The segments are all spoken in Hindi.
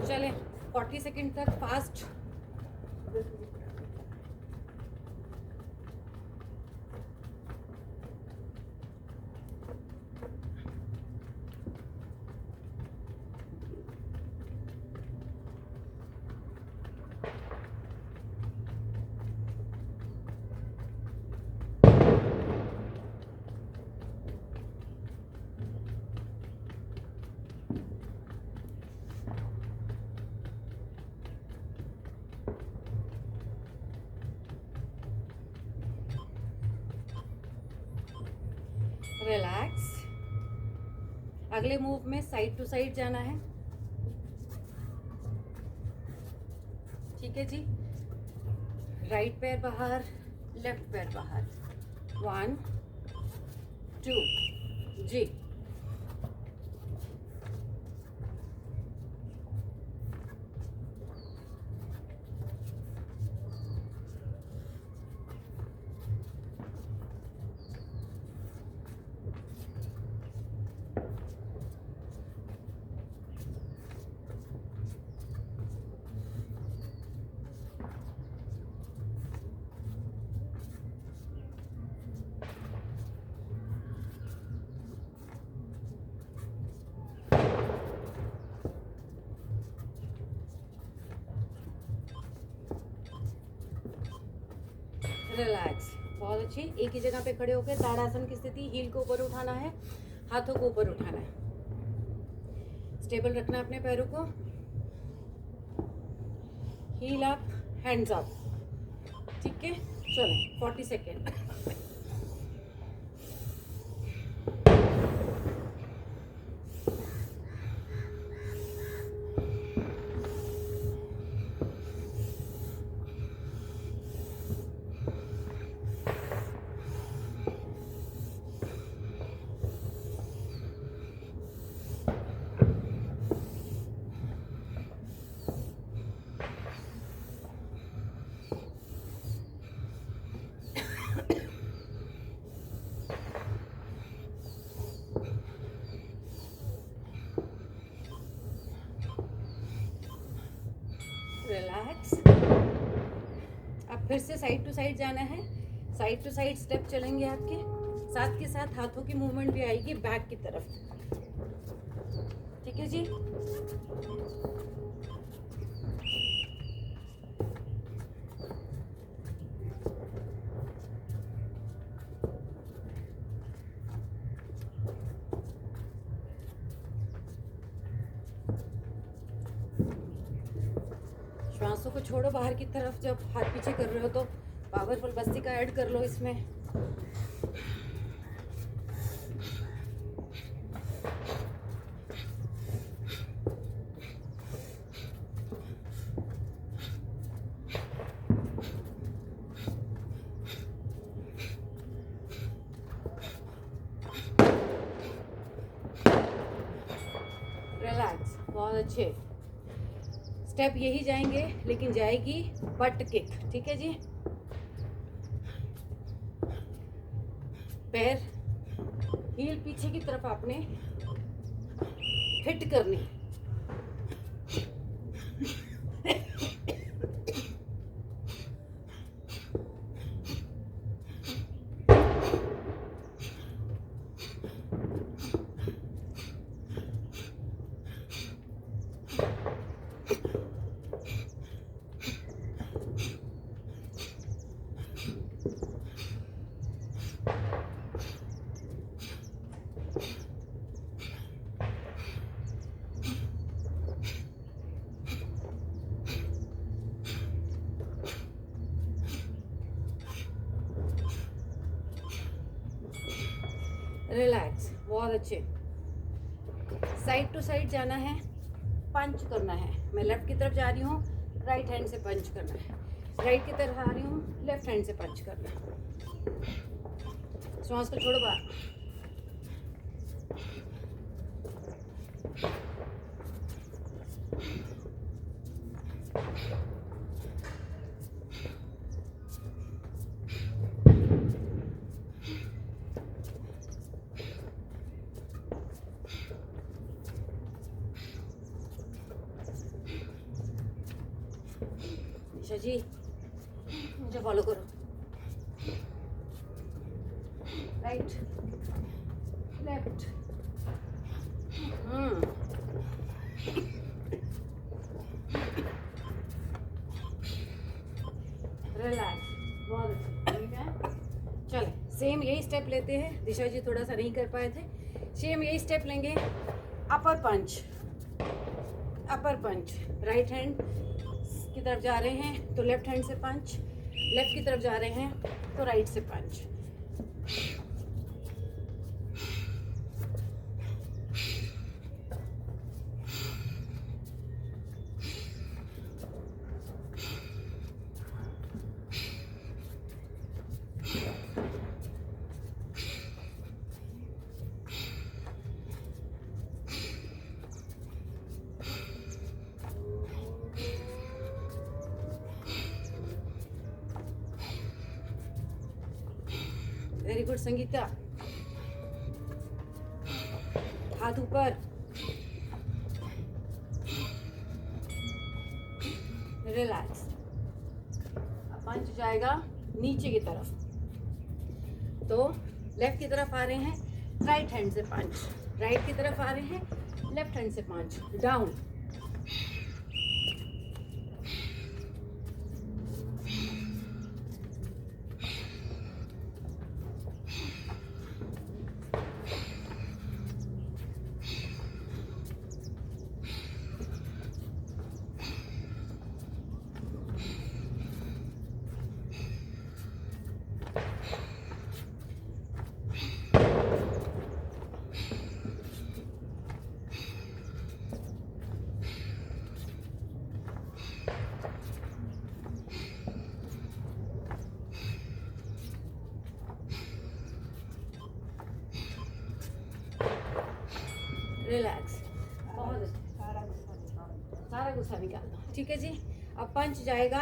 चलें 40 सेकंड तक फास्ट। रिलैक्स। अगले मूव में साइड टू साइड जाना है, ठीक है जी। राइट पैर बाहर, लेफ्ट पैर बाहर, 1 2 जी। रिलैक्स, बहुत अच्छी। एक ही जगह पे खड़े होकर ताड़ासन की स्थिति, हील को ऊपर उठाना है, हाथों को ऊपर उठाना है, स्टेबल रखना अपने पैरों को। हील अप, हैंड्स अप, ठीक है। चलो 40 सेकेंड। रिलैक्स। अब फिर से साइड टू साइड जाना है, साइड टू साइड स्टेप चलेंगे आपके, साथ के साथ हाथों की मूवमेंट भी आएगी बैक की तरफ, ठीक है जी। श्वासों को छोड़ो बाहर की तरफ, जब हाथ पीछे कर रहे हो तो पावरफुल भस्त्रिका ऐड कर लो इसमें। रिलैक्स, बहुत अच्छे। स्टेप यही जाएंगे लेकिन जाएगी बट किक, ठीक है जी। पैर हील पीछे की तरफ आपने हिट करनी। रिलैक्स, बहुत अच्छे। साइड टू साइड जाना है, पंच करना है। मैं लेफ्ट की तरफ जा रही हूँ, राइट हैंड से पंच करना है। राइट की तरफ आ रही हूँ, लेफ्ट हैंड से पंच करना है। श्वास को छोड़ो बाहर। दिशा जी मुझे फॉलो करो, राइट लेफ्ट, रिलैक्स, बहुत अच्छा, ठीक है। चले सेम यही स्टेप लेते हैं, दिशा जी थोड़ा सा नहीं कर पाए थे, सेम यही स्टेप लेंगे। अपर पंच, अपर पंच, राइट हैंड की तरफ जा रहे हैं तो लेफ्ट हैंड से पंच, लेफ्ट की तरफ जा रहे हैं तो राइट से पंच। वेरी गुड संगीता, हाथ ऊपर, रिलैक्स। अब पंच जाएगा नीचे की तरफ, तो लेफ्ट की तरफ आ रहे हैं राइट हैंड से पंच, राइट की तरफ आ रहे हैं लेफ्ट हैंड से पंच, डाउन, रिलैक्स, बहुत अच्छा, सारा गुस्सा निकाल दो, ठीक है जी। अब पंच जाएगा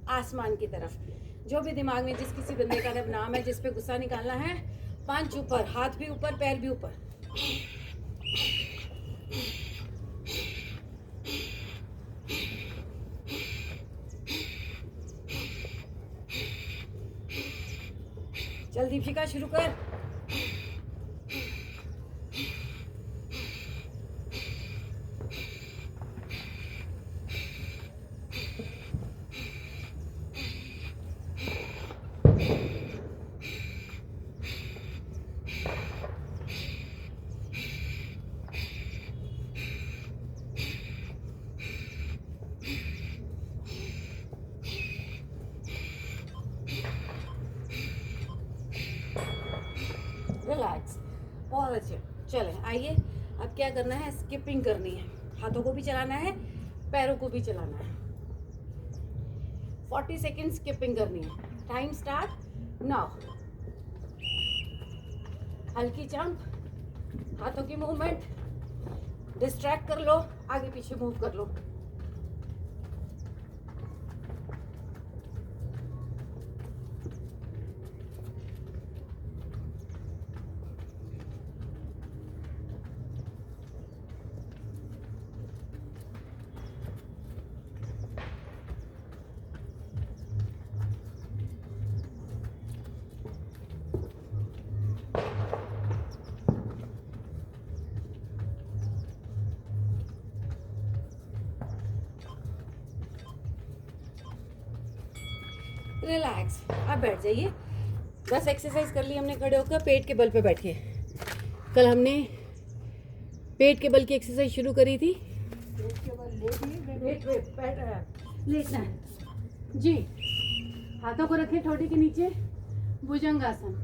आसमान की तरफ, जो भी दिमाग में जिस किसी बंदे का नाम है जिस पे गुस्सा निकालना है, पंच ऊपर, हाथ भी ऊपर, पैर भी ऊपर, चल दीपिका शुरू कर। रिलैक्स, बहुत अच्छे। चले आइए, अब क्या करना है, स्किपिंग करनी है, हाथों को भी चलाना है, पैरों को भी चलाना है। 40 सेकेंड स्किपिंग करनी है, टाइम स्टार्ट नाउ। हल्की जंप, हाथों की मूवमेंट, डिस्ट्रैक्ट कर लो, आगे पीछे मूव कर लो। रिलैक्स, अब बैठ जाइए। 10 एक्सरसाइज कर ली हमने खड़े होकर पेट के बल पे बैठ के। कल हमने पेट के बल की एक्सरसाइज शुरू करी थी। पेट के बल लेटना है जी। हाथों को रखें ठोड़ी के नीचे, भुजंगासन।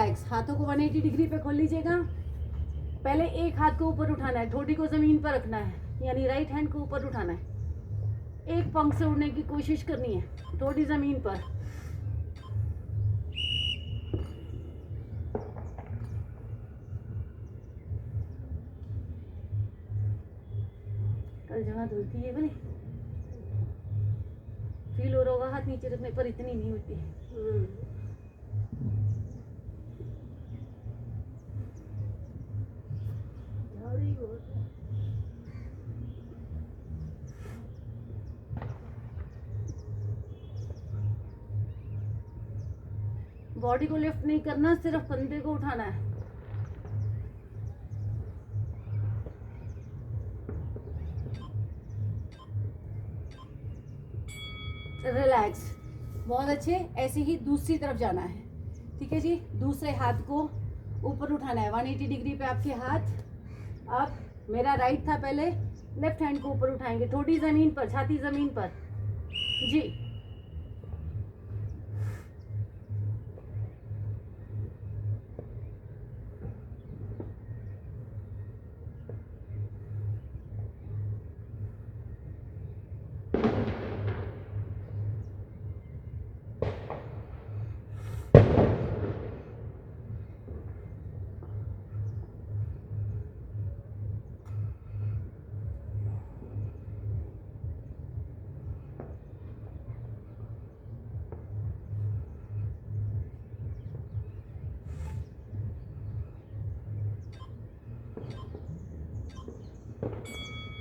रिलैक्स। हाथों को 180 डिग्री पे खोल लीजिएगा। पहले एक हाथ को ऊपर उठाना है, ठोडी को ज़मीन पर रखना है, यानी राइट हैंड को ऊपर उठाना है। एक पंख से उड़ने की कोशिश करनी है, ठोडी ज़मीन पर। कल जगह धुलती है बोले, फील हो रहा होगा हाथ नीचे रखने पर, इतनी नहीं होती है। बॉडी को लिफ्ट नहीं करना, सिर्फ कंधे को उठाना है। रिलैक्स, बहुत अच्छे। ऐसे ही दूसरी तरफ जाना है, ठीक है जी। दूसरे हाथ को ऊपर उठाना है, 180 डिग्री पे आपके हाथ। अब मेरा राइट था, पहले लेफ्ट हैंड को ऊपर उठाएंगे, ठोडी ज़मीन पर, छाती ज़मीन पर जी।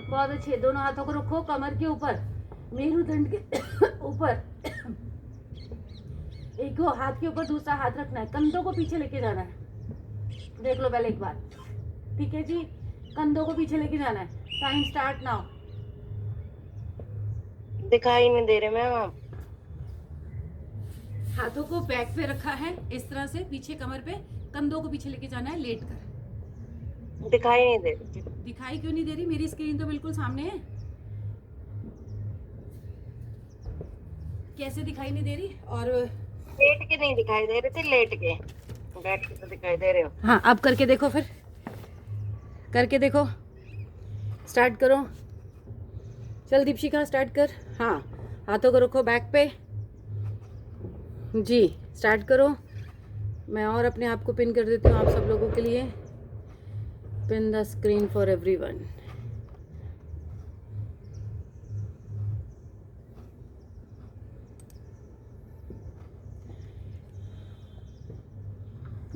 बहुत अच्छे। दोनों हाथों को रखो कमर के ऊपर, मेरुदंड के ऊपर। एक हाथ के ऊपर दूसरा हाथ रखना है, कंधों को पीछे लेके जाना है। देख लो पहले एक बार, ठीक है जी। कंधों को पीछे लेके जाना है। Time start now. दिखाई नहीं दे रहे मैम आप। हाथों को बैक पे रखा है इस तरह से, पीछे कमर पे, कंधों को पीछे लेके जाना है लेट कर। दिखाई नहीं दे रही। दिखाई क्यों नहीं दे रही? मेरी स्क्रीन तो बिल्कुल सामने है। कैसे दिखाई नहीं दे रही? और लेट के नहीं दिखाई दे रहे थे, लेट के, बैठ के तो दिखाई दे रहे हो। हाँ, अब करके देखो, फिर करके देखो, स्टार्ट करो। चल दीपशिका स्टार्ट कर। हाँ, हाथों को रखो बैक पे जी, स्टार्ट करो। मैं और अपने आप को पिन कर देती हूँ आप सब लोगों के लिए। Pin the screen for everyone.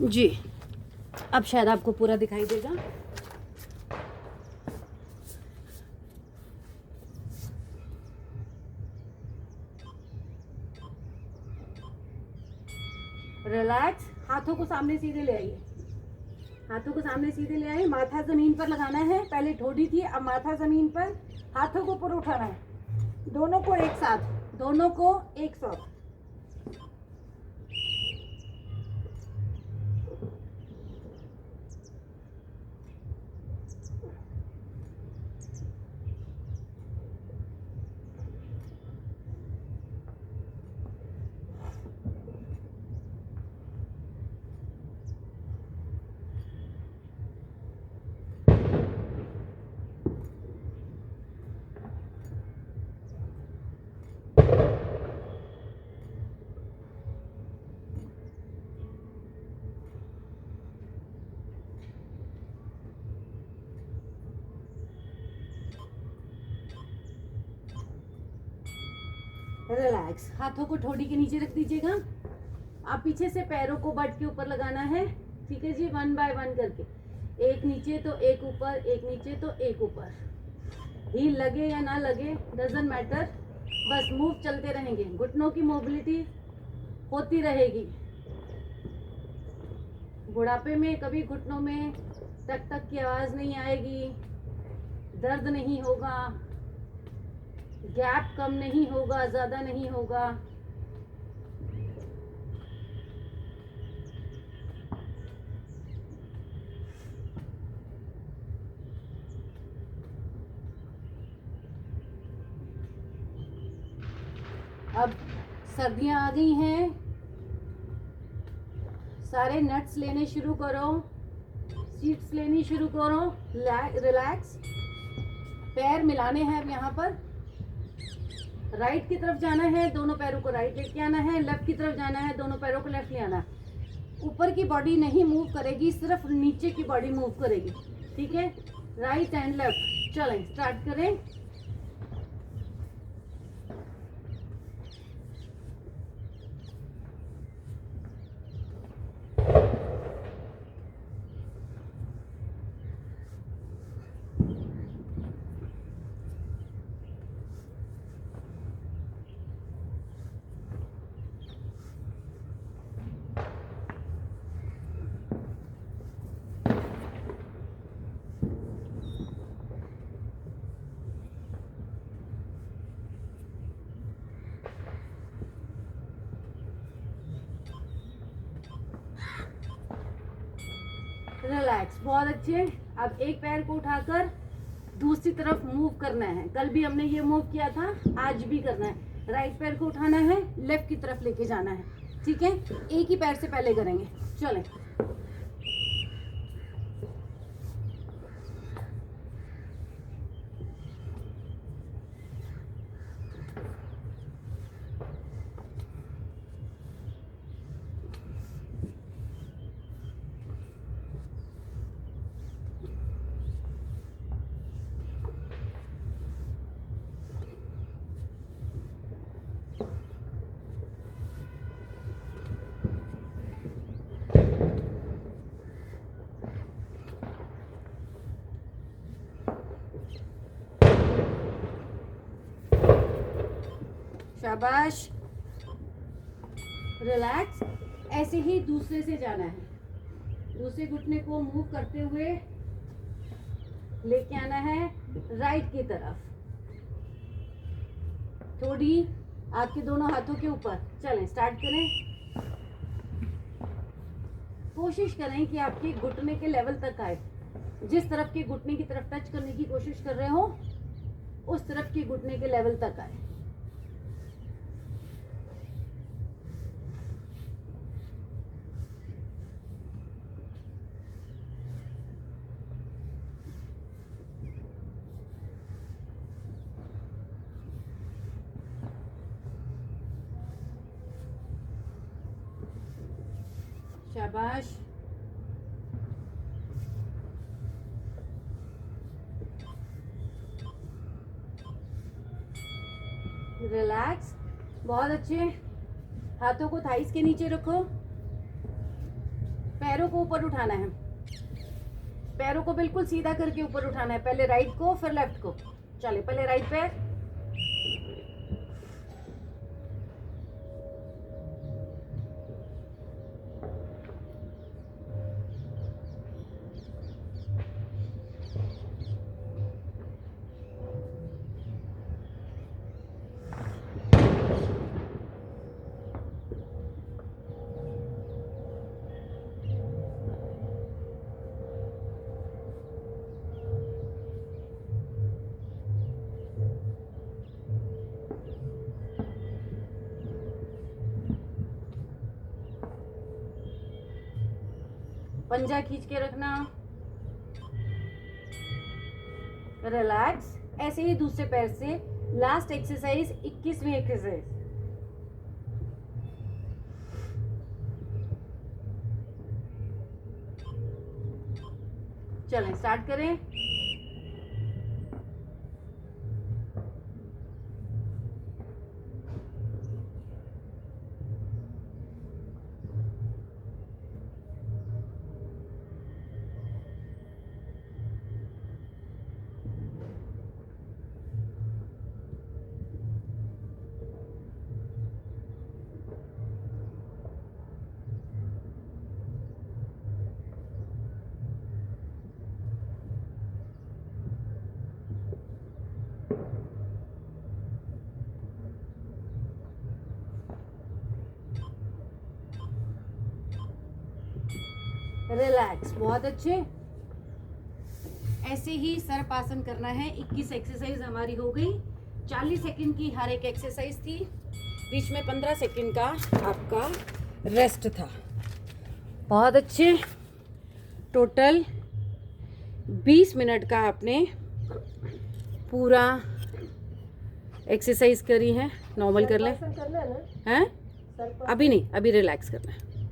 जी, अब शायद आपको पूरा दिखाई देगा। रिलैक्स। हाथों को सामने सीधे ले आइए, हाथों को सामने सीधे ले आइए। माथा जमीन पर लगाना है, पहले ठोडी थी, अब माथा जमीन पर। हाथों को ऊपर उठाना है, दोनों को एक साथ, दोनों को एक साथ। रिलैक्स। हाथों को ठोडी के नीचे रख दीजिएगा। आप पीछे से पैरों को बट के ऊपर लगाना है, ठीक है जी। 1 बाय 1 करके, एक नीचे तो एक ऊपर, एक नीचे तो एक ऊपर। हील लगे या ना लगे डजंट मैटर, बस मूव चलते रहेंगे। घुटनों की मोबिलिटी होती रहेगी। बुढ़ापे में कभी घुटनों में टक टक की आवाज नहीं आएगी, दर्द नहीं होगा, गैप कम नहीं होगा, ज्यादा नहीं होगा। अब सर्दियां आ गई हैं, सारे नट्स लेने शुरू करो, सीड्स लेनी शुरू करो। रिलैक्स। पैर मिलाने हैं अब यहाँ पर। राइट की तरफ जाना है, दोनों पैरों को राइट लेके आना है। लेफ्ट की तरफ जाना है, दोनों पैरों को लेफ्ट ले आना है। ऊपर की बॉडी नहीं मूव करेगी, सिर्फ नीचे की बॉडी मूव करेगी। ठीक है, राइट एंड लेफ्ट। चलें, स्टार्ट करें। रिलैक्स, बहुत अच्छे। अब एक पैर को उठाकर दूसरी तरफ मूव करना है। कल भी हमने ये मूव किया था, आज भी करना है। राइट पैर को उठाना है, लेफ्ट की तरफ लेके जाना है। ठीक है, एक ही पैर से पहले करेंगे। चलें। शाबाश। रिलैक्स। ऐसे ही दूसरे से जाना है। दूसरे घुटने को मूव करते हुए लेके आना है राइट की तरफ। थोड़ी आपके दोनों हाथों के ऊपर। चलें, स्टार्ट करें। कोशिश करें कि आपके घुटने के लेवल तक आए। जिस तरफ के घुटने की तरफ टच करने की कोशिश कर रहे हो, उस तरफ के घुटने के लेवल तक आए। शाबाश। रिलैक्स, बहुत अच्छे। हाथों को थाइस के नीचे रखो। पैरों को ऊपर उठाना है। पैरों को बिल्कुल सीधा करके ऊपर उठाना है। पहले राइट को, फिर लेफ्ट को। चलिए, पहले राइट पैर, पंजा खींच के रखना। रिलैक्स। ऐसे ही दूसरे पैर से लास्ट एक्सरसाइज, 21वीं एक्सरसाइज। चलें, स्टार्ट करें। रिलैक्स, बहुत अच्छे। ऐसे ही सर्पासन करना है। 21 एक्सरसाइज हमारी हो गई। 40 सेकंड की हर एक एक्सरसाइज थी। बीच में 15 सेकंड का आपका रेस्ट था। बहुत अच्छे। टोटल 20 मिनट का आपने पूरा एक्सरसाइज करी है। नॉर्मल कर लें, हैं? अभी नहीं, अभी रिलैक्स करना है,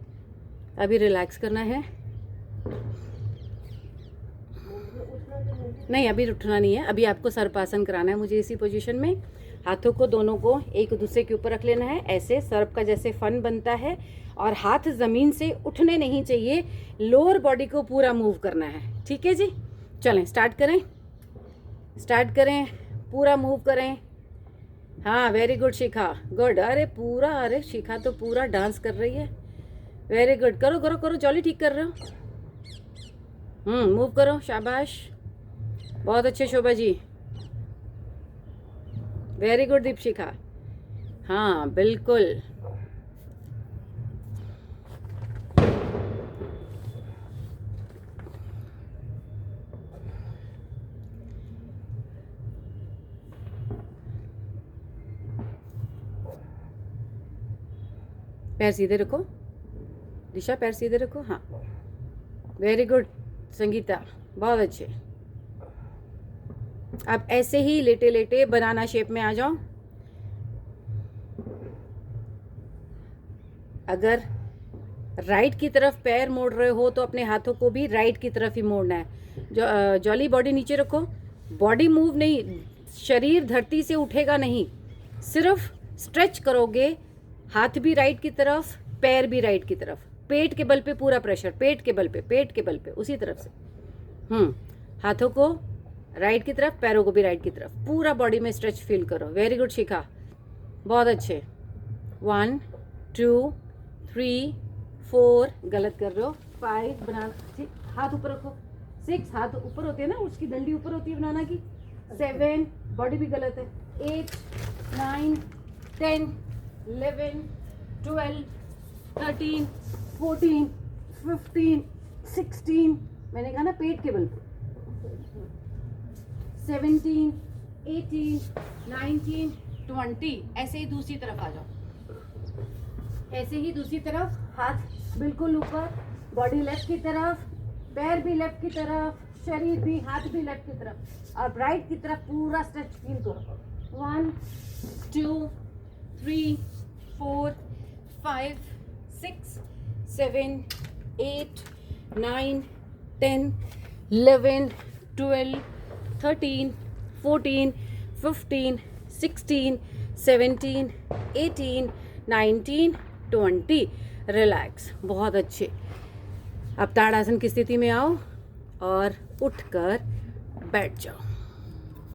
अभी रिलैक्स करना है। नहीं, अभी उठना नहीं है, अभी आपको सर्पासन कराना है मुझे। इसी पोजीशन में हाथों को दोनों को एक दूसरे के ऊपर रख लेना है, ऐसे सर्प का जैसे फन बनता है, और हाथ ज़मीन से उठने नहीं चाहिए, लोअर बॉडी को पूरा मूव करना है। ठीक है जी, चलें स्टार्ट करें, स्टार्ट करें, पूरा मूव करें। हाँ, वेरी गुड शिखा, गुड। अरे पूरा, अरे शिखा तो पूरा डांस कर रही है। वेरी गुड, करो करो करो, जॉली ठीक कर रहे हो। मूव करो, शाबाश, बहुत अच्छे शोभा जी, वेरी गुड दीपशिखा। हाँ बिल्कुल, पैर सीधे रखो दिशा, पैर सीधे रखो। हाँ वेरी गुड संगीता, बहुत अच्छे। अब ऐसे ही लेटे लेटे बनाना शेप में आ जाओ। अगर राइट की तरफ पैर मोड़ रहे हो तो अपने हाथों को भी राइट की तरफ ही मोड़ना है। जॉली बॉडी नीचे रखो, बॉडी मूव नहीं, शरीर धरती से उठेगा नहीं, सिर्फ स्ट्रेच करोगे। हाथ भी राइट की तरफ, पैर भी राइट की तरफ, पेट के बल पे पूरा प्रेशर, पेट के बल पे, पेट के बल पे, उसी तरफ से। हाथों को राइट की तरफ, पैरों को भी राइट की तरफ, पूरा बॉडी में स्ट्रेच फील करो। वेरी गुड शिखा, बहुत अच्छे। 1 2 3 4, गलत कर रहे हो। 5 बना, हाथ ऊपर रखो। 6, हाथ ऊपर होते हैं ना, उसकी डंडी ऊपर होती है बनाना की। 7, बॉडी भी गलत है। 8 9 10 11 12 13 14 15 16, मैंने कहा ना पेट के बल पे। 17 18 19 20, ऐसे ही दूसरी तरफ आ जाओ, ऐसे ही दूसरी तरफ, हाथ बिल्कुल ऊपर, बॉडी लेफ्ट की तरफ, पैर भी लेफ्ट की तरफ, शरीर भी, हाथ भी लेफ्ट की तरफ, और राइट की तरफ पूरा स्ट्रेच फील करो। 1 2 3 4 5 6 7 8 9 10 11 12 13 14 15 16 17 18 19 20, रिलैक्स, बहुत अच्छे। अब ताड़ासन की स्थिति में आओ और उठकर बैठ जाओ।